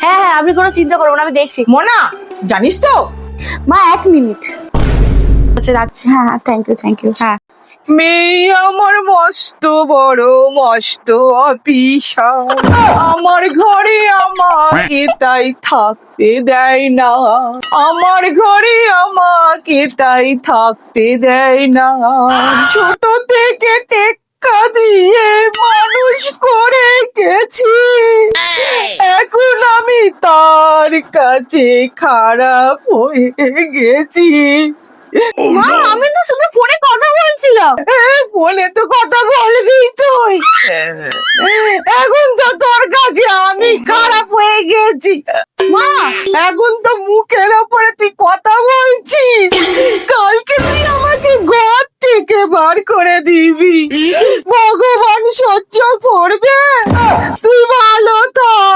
হ্যাঁ হ্যাঁ, আপনি কোনো চিন্তা করবেন না, আমি দেখছি। মোনা, জানিস তো মা 1 মিনিট। আচ্ছা রাখছি। হ্যাঁ হ্যাঁ, থ্যাংক ইউ। হ্যাঁ মেয়ে আমার মস্ত বড় মস্ত অফিসার, আমার ঘরে আমাকে তাই থাকতে দেয় না, আমার ঘরে আমাকে তাই থাকতে দেয় না। ছোট থেকে টেক্কা দিয়ে মানুষ করে গেছি, এখন আমি তার কাছে খারাপ হয়ে গেছি। মা, আমি তো শুধু ফোনে কথা বলছিলাম। ফোনে তো কথা বলবি তুই, এখন তো তোর কাছে আমি খারাপ হয়ে গেছি। মা, এখন তো মুখের ওপরে তুই কথা বলছিস, কালকে তুই আমাকে ঘর থেকে বার করে দিবি, ভগবান সহ্য করবে? তুই ভালো থাক।